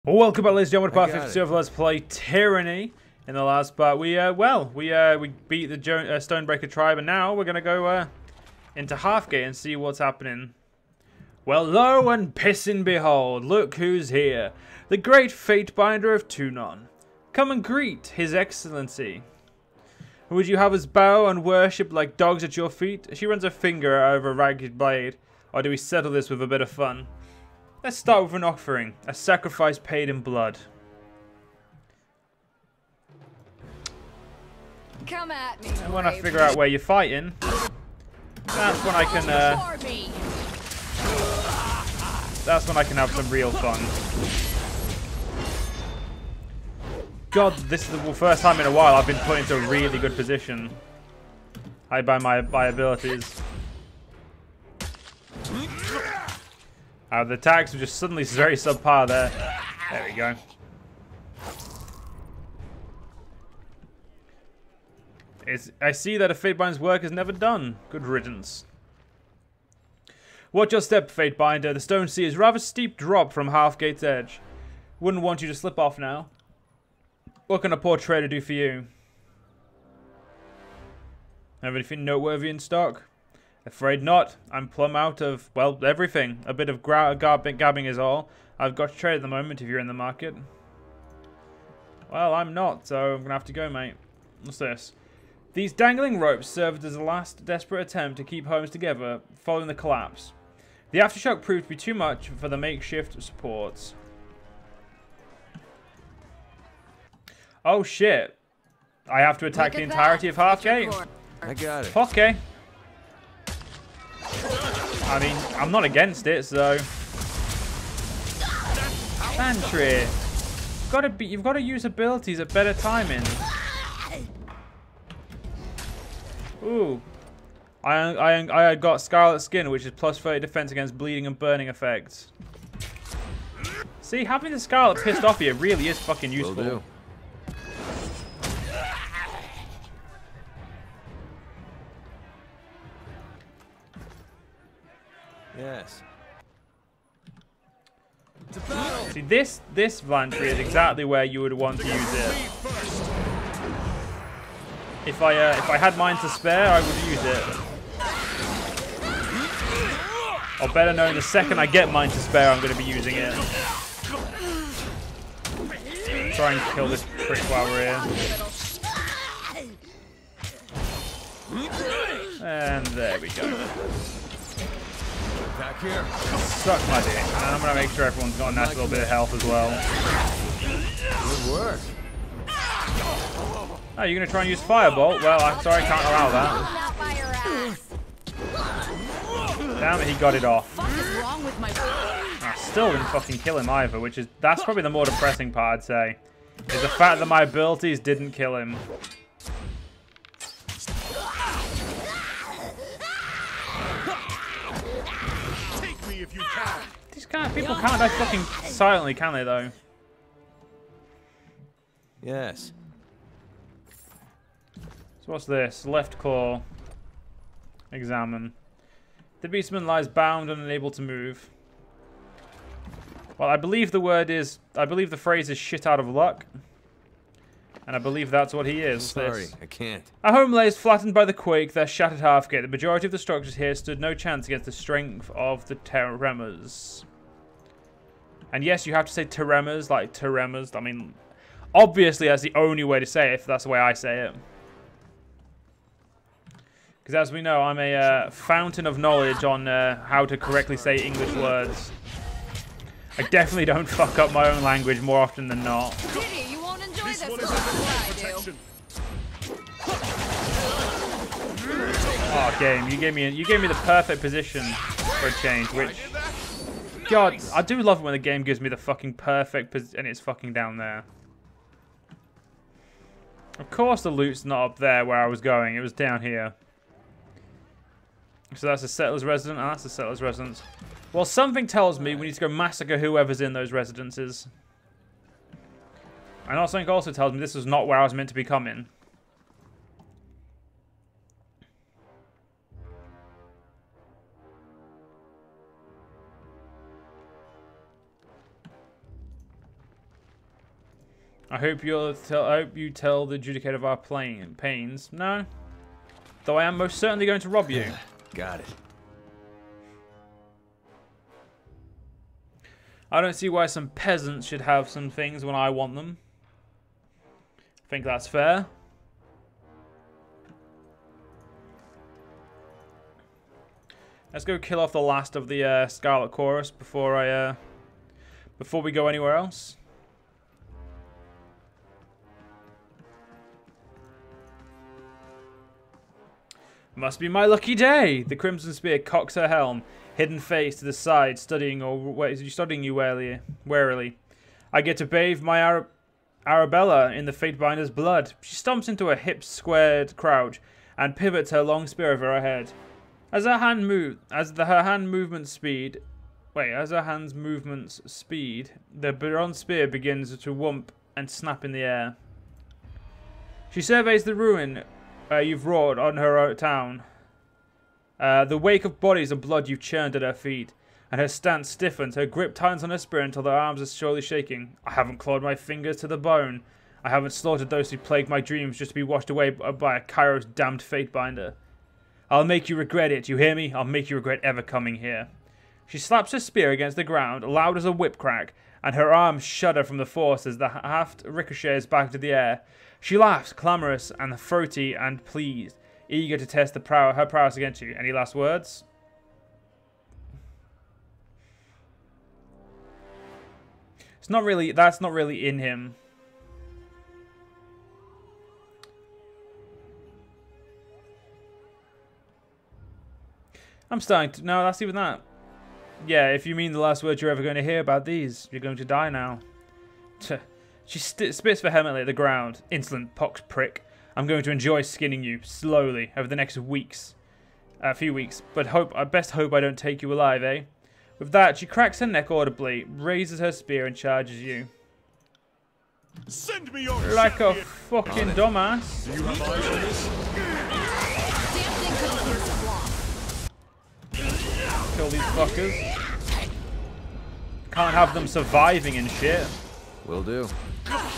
Welcome back, ladies and gentlemen, to part 52 of Let's Play Tyranny. In the last part, we beat the Stonebreaker tribe, and now we're gonna go into Halfgate and see what's happening. Well, lo and pissin' behold, look who's here, the great fatebinder of Tunon. Come and greet His Excellency. Would you have us bow and worship like dogs at your feet? She runs a finger over a ragged blade, or do we settle this with a bit of fun? Let's start with an offering, a sacrifice paid in blood. Come at me. And when I figure out where you're fighting, that's when I can have some real fun. God, this is the first time in a while I've been put into a really good position. By my abilities. The attacks were just suddenly very subpar there. There we go. I see that a Fatebinder's work is never done. Good riddance. Watch your step, Fatebinder. The stone sea is rather steep drop from Halfgate's edge. Wouldn't want you to slip off now. What can a poor trader do for you? Have anything noteworthy in stock? Afraid not. I'm plumb out of, well, everything. A bit of gabbing is all. I've got to trade at the moment if you're in the market. Well, I'm not, so I'm going to have to go, mate. What's this? These dangling ropes served as a last desperate attempt to keep homes together following the collapse. The aftershock proved to be too much for the makeshift supports. Oh, shit. I have to attack the entirety of Halfgate? I got it. Okay. I mean, I'm not against it, so. Pantry. You've got to use abilities at better timing. Ooh. I got Scarlet Skin, which is plus 30 defense against bleeding and burning effects. See, having the Scarlet pissed off here really is fucking useful. Will do. Yes. See, this Vlantry is exactly where you would want to use it. If I had mine to spare, I would use it. Or better known, the second I get mine to spare, I'm going to be using it. Try and kill this prick while we're here. And there we go. Back here. Suck my dick. And I'm going to make sure everyone's got a nice little bit of health as well. Good work. Oh, you're going to try and use Firebolt? Well, I'm sorry, I can't allow that. Damn it, he got it off. I still didn't fucking kill him either, that's probably the more depressing part, I'd say. Is the fact that my abilities didn't kill him. If you can. These kind of people can't die fucking silently, can they, though? Yes. So what's this? Left claw. Examine. The beastman lies bound and unable to move. Well, I believe the phrase is shit out of luck. And I believe that's what he is. Sorry, I can't. Our home lays flattened by the quake, their shattered Halfgate. The majority of the structures here stood no chance against the strength of the tremors. And yes, you have to say tremors, like tremors. I mean, obviously that's the only way to say it, if that's the way I say it. Because as we know, I'm a fountain of knowledge on how to correctly say English words. I definitely don't fuck up my own language more often than not. Oh, game! You gave me the perfect position for a change. Which, God, I do love it when the game gives me the fucking perfect position and it's fucking down there. Of course, the loot's not up there where I was going. It was down here. So that's a settler's residence, and that's a settler's residence. Well, something tells me we need to go massacre whoever's in those residences. And something also tells me this is not where I was meant to be coming. I hope you tell the adjudicator of our pains. No. Though I am most certainly going to rob you. Got it. I don't see why some peasants should have some things when I want them. I think that's fair. Let's go kill off the last of the Scarlet Chorus before we go anywhere else. Must be my lucky day. The Crimson Spear cocks her helm, hidden face to the side, studying you warily. I get to bathe my Arabella in the Fatebinder's blood. She stomps into a hip-squared crouch and pivots her long spear over her head. As her hand's movement speed, the bronze spear begins to whomp and snap in the air. She surveys the ruin you've wrought on her town. The wake of bodies and blood you've churned at her feet, and her stance stiffens. Her grip tightens on her spear until her arms are slowly shaking. I haven't clawed my fingers to the bone. I haven't slaughtered those who plagued my dreams just to be washed away by a Kyros damned fatebinder. I'll make you regret it, you hear me? I'll make you regret ever coming here. She slaps her spear against the ground, loud as a whip crack, and her arms shudder from the force as the haft ricochets back to the air. She laughs, clamorous and throaty and pleased, eager to test her prowess against you. Any last words? That's not really in him. I'm starting to... No, that's even that. Yeah, if you mean the last words you're ever going to hear about these, you're going to die now. She spits vehemently at the ground. Insolent pox prick. I'm going to enjoy skinning you, slowly, over the next few weeks. But I best hope I don't take you alive, eh? With that, she cracks her neck audibly, raises her spear and charges you. Send me your like champion. A fucking dumbass. Do you have eyes on this? Kill these fuckers. Can't have them surviving and shit. Will do.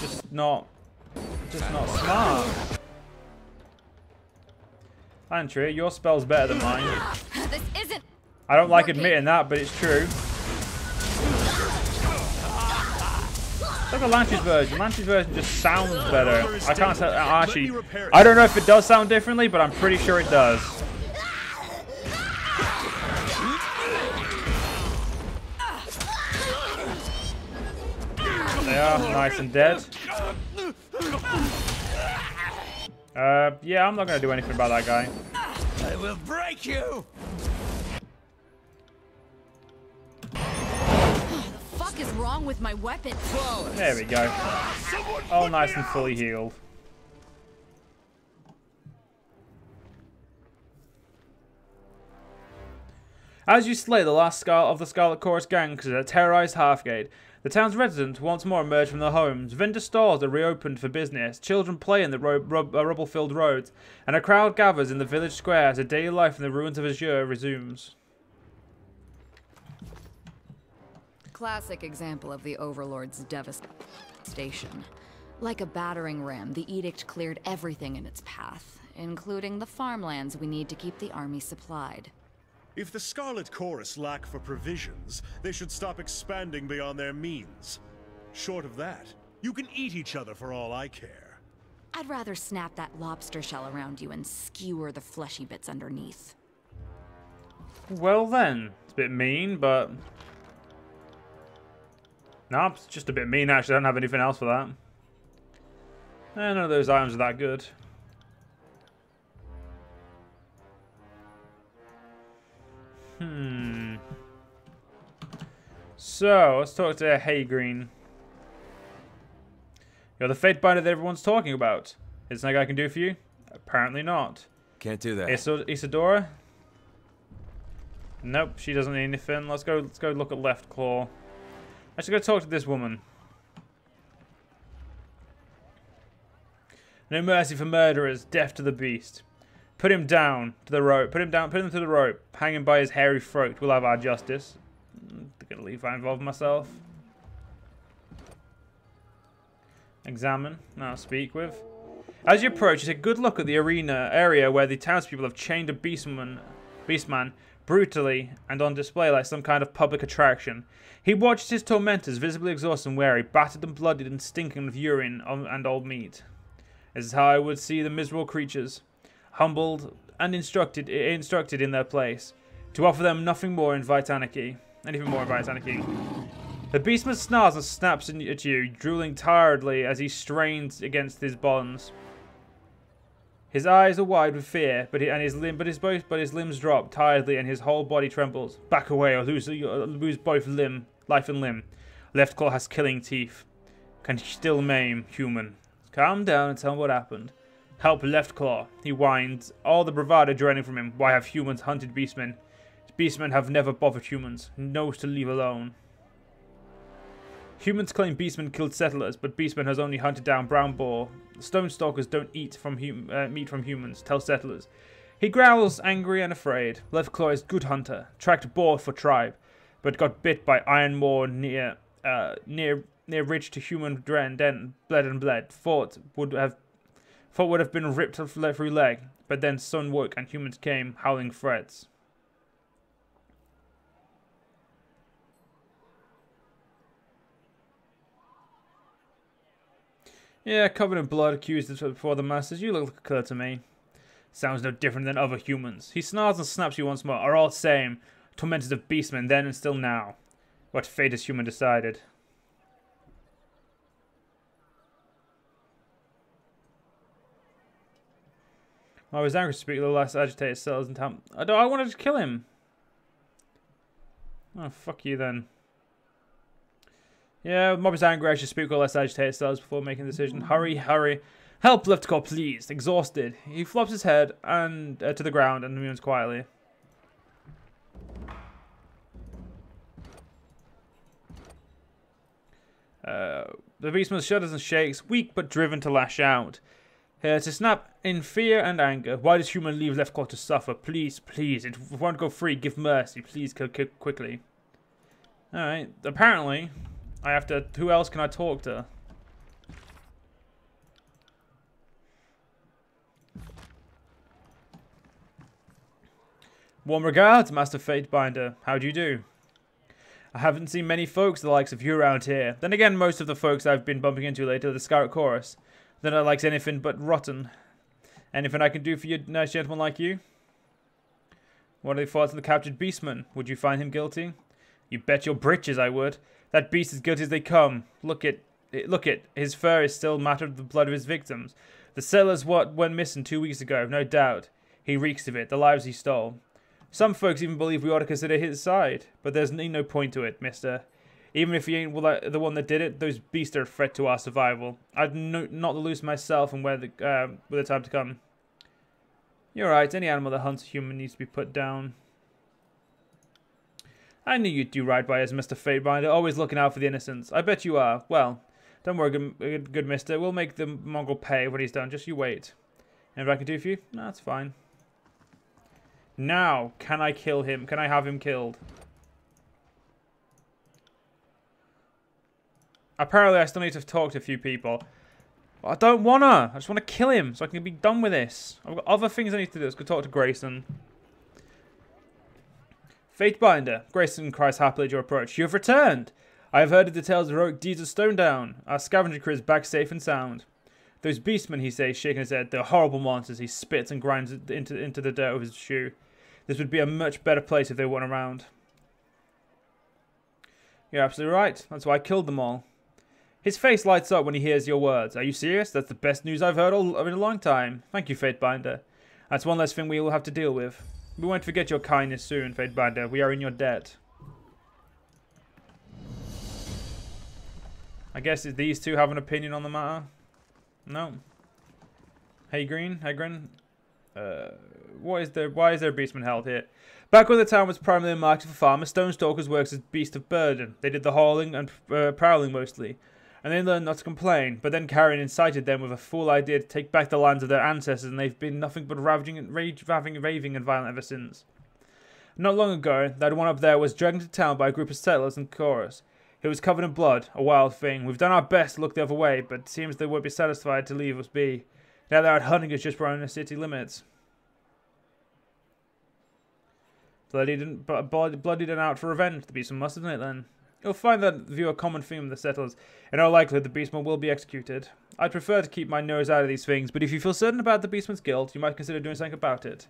Just not smart. Antria, your spell's better than mine. This isn't. I don't like admitting that, but it's true. Look at Lance's version. Lance's version just sounds better. I can't tell. Actually, I don't know if it does sound differently, but I'm pretty sure it does. They are nice and dead. Yeah, I'm not gonna do anything about that guy. I will break you. What the fuck is wrong with my weapon? There we go. All nice and fully healed. As you slay the last of the Scarlet Chorus gang that terrorized Hearthgate, the town's residents once more emerge from their homes. Vendor stores are reopened for business. Children play in the rubble-filled roads, and a crowd gathers in the village square as a daily life in the ruins of Azure resumes. Classic example of the Overlord's devastation. Like a battering ram, the edict cleared everything in its path, including the farmlands we need to keep the army supplied. If the Scarlet Chorus lack for provisions, they should stop expanding beyond their means. Short of that, you can eat each other for all I care. I'd rather snap that lobster shell around you and skewer the fleshy bits underneath. Well then, it's a bit mean, but... No, it's just a bit mean actually. I don't have anything else for that. None of those items are that good. So, let's talk to Haygreen. You're the fatebinder that everyone's talking about. Is there something I can do for you? Apparently not. Can't do that. Isadora? Nope, she doesn't need anything. Let's go look at Left Claw. I should go talk to this woman. No mercy for murderers, deaf to the beast. Put him down to the rope. Put him to the rope. Hang him by his hairy throat. We'll have our justice. I'm gonna leave if I involve myself. Examine. Now speak with. As you approach, you take a good look at the arena area where the townspeople have chained a beastman brutally and on display like some kind of public attraction. He watched his tormentors, visibly exhausted and weary, battered and bloodied and stinking of urine and old meat. This is how I would see the miserable creatures, humbled and instructed in their place. To offer them nothing more invite anarchy. Anything more invites anarchy. The beastman snarls and snaps at you, drooling tiredly as he strains against his bonds. His eyes are wide with fear, but his limbs drop tiredly, and his whole body trembles. Back away, or lose both life and limb. Left claw has killing teeth. Can still maim human. Calm down and tell him what happened. Help left claw. He whines, all the bravado draining from him. Why have humans hunted beastmen? Beastmen have never bothered humans. Knows to leave alone. Humans claim beastmen killed settlers, but beastmen has only hunted down brown boar. Stone stalkers don't eat from meat from humans, tell settlers. He growls, angry and afraid. Left claw is good hunter, tracked boar for tribe, but got bit by iron moor near ridge to human den, bled. Thought would have been ripped through leg, but then sun woke and humans came, howling threats. Yeah, covered in blood, accused before the masters. You look like a killer to me. Sounds no different than other humans. He snarls and snaps you once more. Are all the same. Tormentors of beastmen then and still now. What fate has human decided? I was angry to speak to the last agitated cells in town. I wanted to kill him. Oh, fuck you then. Yeah, mob is angry. I should speak with less agitated cells before making a decision. Hurry, hurry. Help, left claw, please. Exhausted. He flops his head and to the ground and moves quietly. The beastman shudders and shakes, weak but driven to lash out. To snap in fear and anger. Why does human leave left claw to suffer? Please, please. It won't go free. Give mercy. Please kill quickly. Alright. Apparently, I have to... Who else can I talk to? Warm regards, Master Fatebinder. How do you do? I haven't seen many folks the likes of you around here. Then again, most of the folks I've been bumping into lately are the Scarlet Chorus. They're not like anything but rotten. Anything I can do for you, nice gentleman like you? What are the thoughts of the captured beastman? Would you find him guilty? You bet your britches I would. That beast is guilty as they come. Look it. His fur is still matted with the blood of his victims. The settlers went missing 2 weeks ago, no doubt. He reeks of it, the lives he stole. Some folks even believe we ought to consider his side, but there's no point to it, mister. Even if he ain't the one that did it, those beasts are a threat to our survival. I'd not lose myself and with the time to come. You're right, any animal that hunts a human needs to be put down. I knew you'd do right by us, Mr. Fatebinder, always looking out for the innocents. I bet you are. Well, don't worry, good mister. We'll make the Mongol pay what he's done. Just you wait. Anything I can do for you? No, that's fine. Now, can I kill him? Can I have him killed? Apparently, I still need to talk to a few people. But I don't wanna. I just want to kill him so I can be done with this. I've got other things I need to do. Let's go talk to Grayson. Fatebinder. Grayson cries happily at your approach. You have returned. I have heard of the tales of heroic deeds of Stone Down. Our scavenger crew is back safe and sound. Those beastmen, he says, shaking his head. They're horrible monsters. He spits and grinds into the dirt with his shoe. This would be a much better place if they weren't around. You're absolutely right. That's why I killed them all. His face lights up when he hears your words. Are you serious? That's the best news I've heard in a long time. Thank you, Fatebinder. That's one less thing we will have to deal with. We won't forget your kindness soon, Fatebinder. We are in your debt. I guess these two have an opinion on the matter. No. Hey, Green. Hey, Green. Why is there a beastman held here? Back when the town was primarily a market for farmers, Stone Stalkers worked as beasts of burden. They did the hauling and prowling mostly. And they learned not to complain, but then Karen incited them with a fool idea to take back the lands of their ancestors, and they've been nothing but raving and violent ever since. Not long ago, that one up there was dragged into town by a group of settlers and Kyros. It was covered in blood, a wild thing. We've done our best to look the other way, but it seems they won't be satisfied to leave us be. Now they're out hunting us just around the city limits. Bloodied and out for revenge. The beastman must, isn't it then? You'll find that view a common theme of the settlers. In all likelihood, the beastman will be executed. I'd prefer to keep my nose out of these things, but if you feel certain about the beastman's guilt, you might consider doing something about it.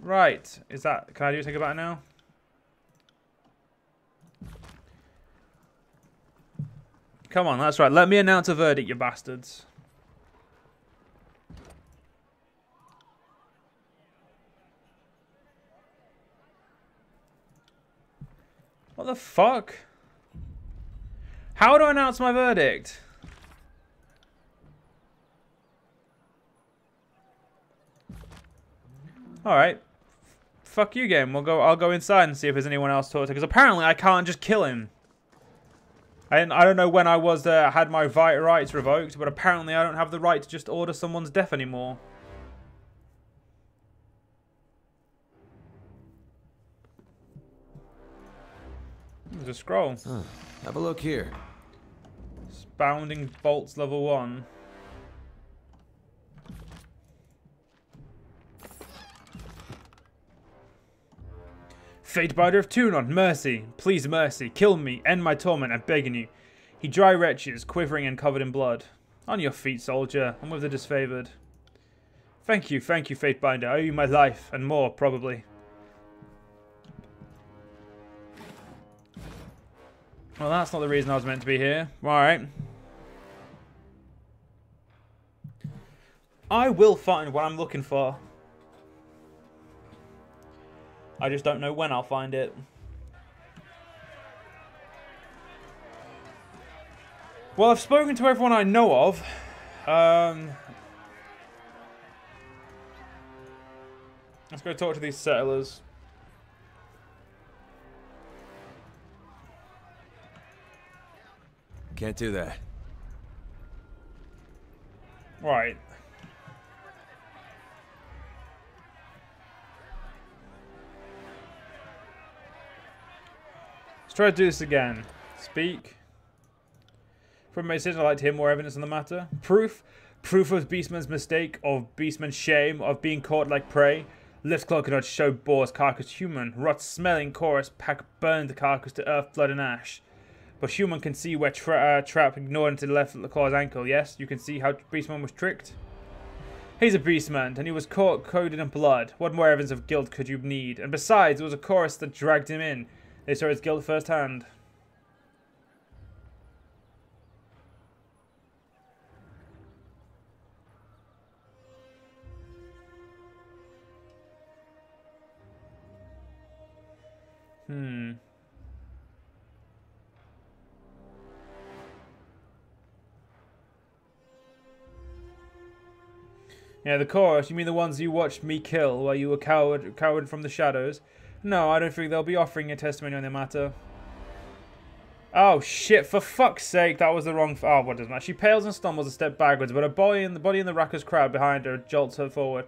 Right. Can I do something about it now? Come on, that's right. Let me announce a verdict, you bastards. What the fuck? How do I announce my verdict? Alright. Fuck you, game. I'll go inside and see if there's anyone else to talk to, because apparently I can't just kill him. I don't know when I had my rights revoked, but apparently I don't have the right to just order someone's death anymore. There's a scroll. Huh. Have a look here. Bounding bolts level 1. Fatebinder of Tunon, mercy, please mercy, kill me, end my torment, I'm begging you. He dry wretches, quivering and covered in blood. On your feet, soldier, I'm with the disfavored. Thank you, Fatebinder, I owe you my life, and more, probably. Well, that's not the reason I was meant to be here. Alright. I will find what I'm looking for. I just don't know when I'll find it. Well, I've spoken to everyone I know of. Let's go talk to these settlers. Can't do that. Right. Let's try to do this again. Speak. From my decision, I'd like to hear more evidence on the matter. Proof. Proof of Beastman's mistake, of Beastman's shame, of being caught like prey. Lift cloak cannot show boar's carcass human. Rot smelling chorus pack burned the carcass to earth, blood and ash. But human can see where trap ignored into the left claw's ankle, yes? You can see how Beastman was tricked? He's a Beastman, and he was caught coated in blood. What more evidence of guilt could you need? And besides, it was a chorus that dragged him in. They saw his guilt firsthand. Yeah, the chorus. You mean the ones you watched me kill while you were cowered from the shadows? No, I don't think they'll be offering a testimony on the matter. Oh shit! For fuck's sake, that was the wrong. Oh, what doesn't matter? She pales and stumbles a step backwards, but her body in the racker's crowd behind her jolts her forward.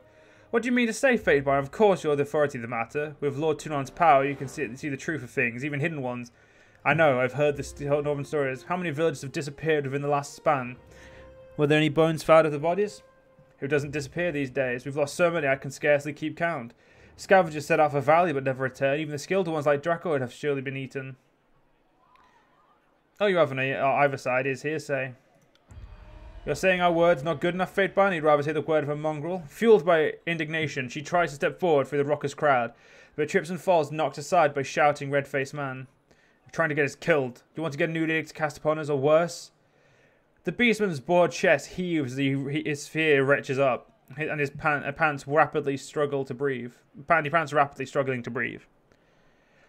What do you mean to say, Fatebinder? Of course you're the authority of the matter. With Lord Tunon's power, you can see the truth of things, even hidden ones. I know. I've heard the northern stories. How many villages have disappeared within the last span? Were there any bones found of the bodies? Who doesn't disappear these days? We've lost so many I can scarcely keep count. Scavengers set out for Valley but never return. Even the skilled ones like Draco would have surely been eaten. Oh, you haven't either side is hearsay. You're saying our words not good enough, Fatebinder? You'd rather say the word of a mongrel? Fueled by indignation, she tries to step forward through the raucous crowd, but trips and falls, knocked aside by shouting red-faced man. You're trying to get us killed. Do you want to get a new edict cast upon us, or worse? The Beastman's broad chest heaves, his fear retches up, and his pants rapidly struggle to breathe. Panty pants rapidly struggling to breathe.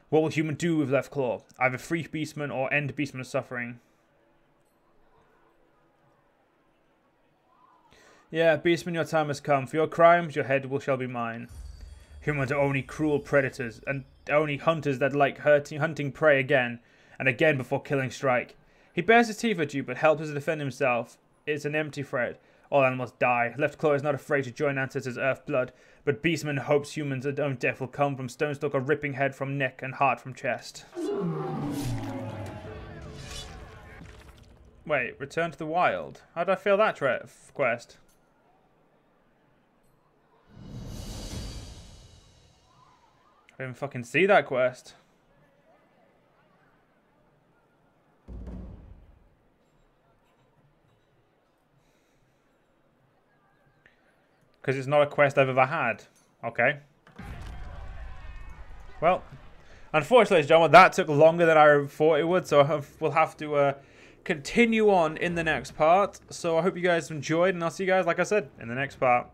What will human do with left claw? Either free Beastman or end Beastman's suffering. Yeah, Beastman, your time has come. For your crimes, your head shall be mine. Humans are only cruel predators, and only hunters that like hunting prey again and again before killing strike. He bares his teeth at you, but helps to defend himself. It's an empty threat. All animals die. Left claw is not afraid to join ancestors' earth blood, but Beastman hopes humans' own death will come from Stonestalker ripping head from neck and heart from chest. Wait, return to the wild. How did I fail that quest? I didn't fucking see that quest. Because it's not a quest I've ever had. Okay. Well, unfortunately, ladies and gentlemen, that took longer than I thought it would. So we'll have to continue on in the next part. So I hope you guys enjoyed. And I'll see you guys, like I said, in the next part.